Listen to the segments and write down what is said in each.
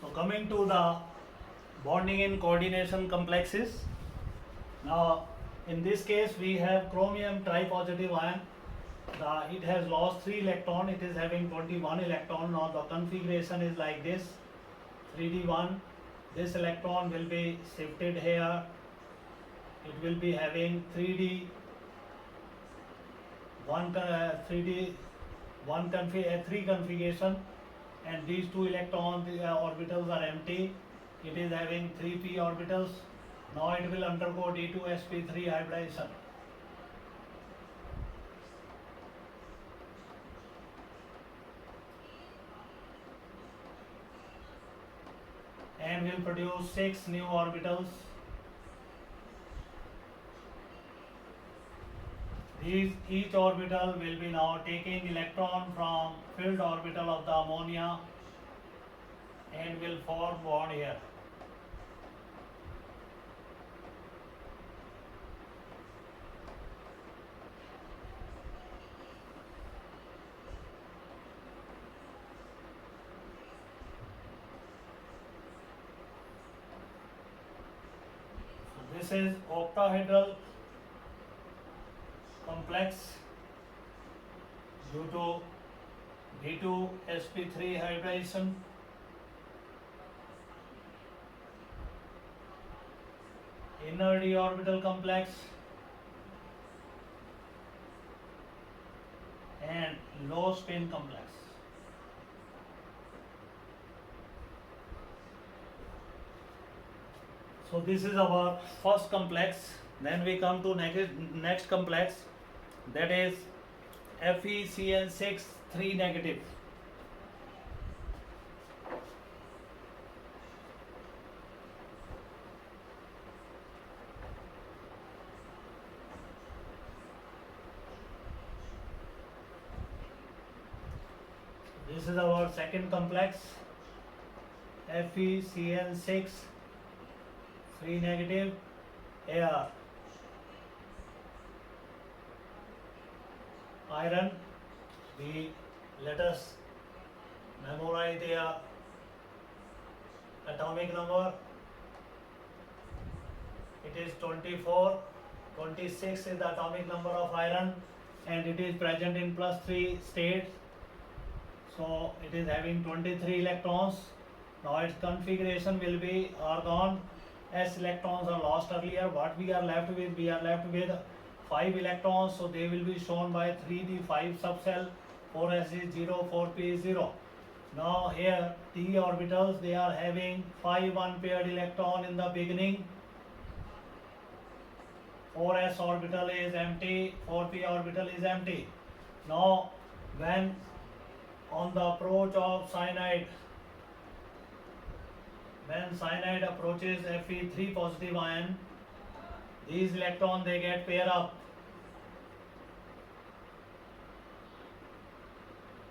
So coming to the bonding and coordination complexes. Now in this case we have chromium tripositive ion. It has lost 3 electron. It is having 21 electron. Now the configuration is like this: 3d1. This electron will be shifted here. It will be having 3d 3 configuration, and these 2 electron orbitals are empty. It is having 3p orbitals. Now it will undergo d2sp3 hybridization. And will produce 6 new orbitals. Each orbital will be now taking electron from filled orbital of the ammonia and will form bond here. So this is octahedral complex due to D2sp3 hybridization. Inner d orbital complex and low spin complex. So this is our first complex. Then we come to next complex, that is FeCN6 3 negative. This is our second complex, FeCN6 3 negative Ar. Iron, let us memorize their atomic number. It is 24. 26 is the atomic number of iron, and it is present in +3 states. So it is having 23 electrons. Now its configuration will be argon. S electrons are lost earlier. What we are left with? We are left with 5 electrons, so they will be shown by 3d5 subcell. 4s is 0, 4p is 0. Now here d orbitals, they are having 5 unpaired electron in the beginning. 4s orbital is empty, 4p orbital is empty. Now when on the approach of cyanide, when cyanide approaches Fe3 positive ion, these electrons they get pair up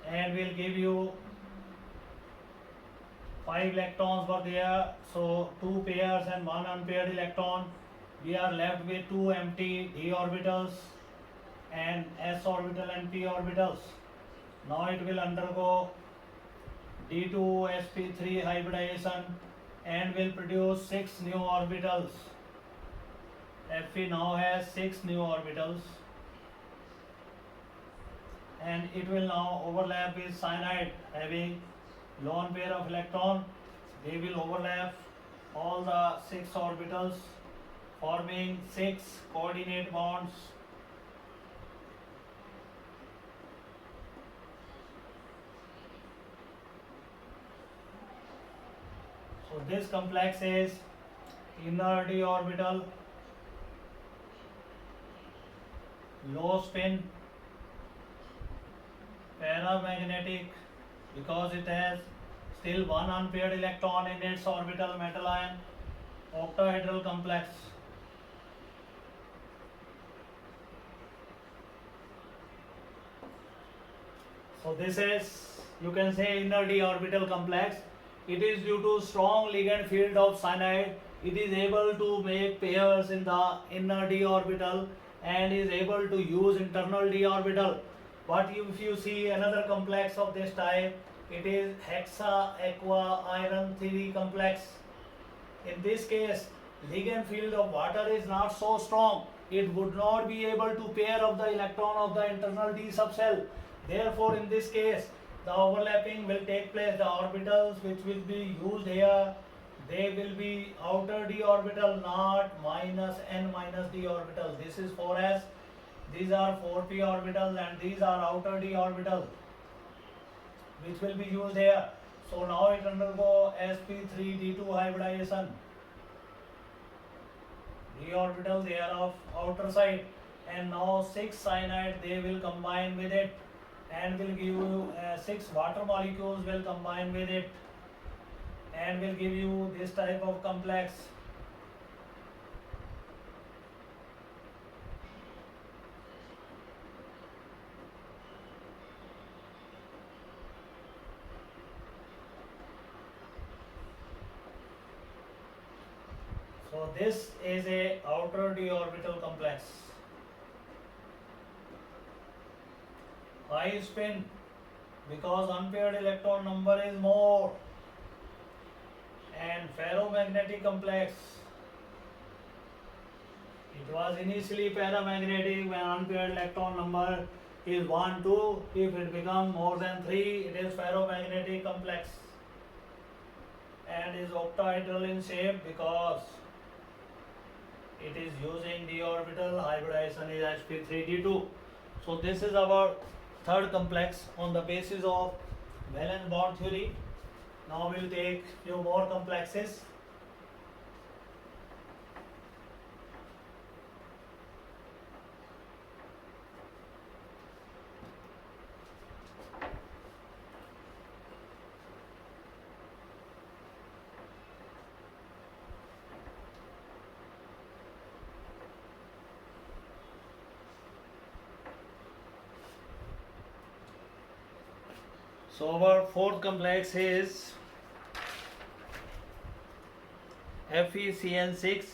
and will give you 5 electrons were there, so 2 pairs and 1 unpaired electron. We are left with 2 empty d orbitals and s orbital and p orbitals. Now it will undergo d2sp3 hybridization and will produce 6 new orbitals. Fe now has 6 new orbitals, and it will now overlap with cyanide having lone pair of electron. They will overlap all the 6 orbitals, forming 6 coordinate bonds. So this complex is inner d orbital, low spin, paramagnetic, because it has still 1 unpaired electron in its orbital, metal ion, octahedral complex. So this is, you can say, inner d orbital complex. It is due to strong ligand field of cyanide. It is able to make pairs in the inner d orbital and is able to use internal d orbital. But if you see another complex of this type, it is hexa aqua iron 3 complex. In this case, ligand field of water is not so strong. It would not be able to pair up the electron of the internal d subshell. Therefore, in this case, the overlapping will take place. The orbitals which will be used here, they will be outer d orbital, not minus n minus d orbital. This is 4s. These are 4p orbitals and these are outer d orbitals which will be used here. So now it undergo sp3d2 hybridization. D orbital they are of outer side, and now 6 cyanide they will combine with it and will give you 6 water molecules will combine with it and will give you this type of complex. So this is a outer d orbital complex. High spin, because unpaired electron number is more, and ferromagnetic complex. It was initially paramagnetic when unpaired electron number is 1, 2. If it becomes more than 3, it is ferromagnetic complex and is octahedral in shape because it is using d orbital. Hybridization is sp3d2. So this is our third complex on the basis of valence bond theory. Now we'll take few more complexes. So our fourth complex is FeCN6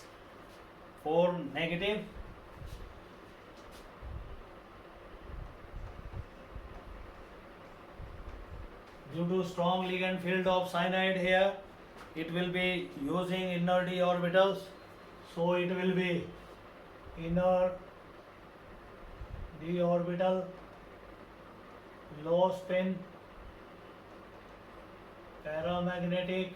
4 negative. Due to strong ligand field of cyanide here, it will be using inner d orbitals. So it will be inner d orbital, low spin, paramagnetic,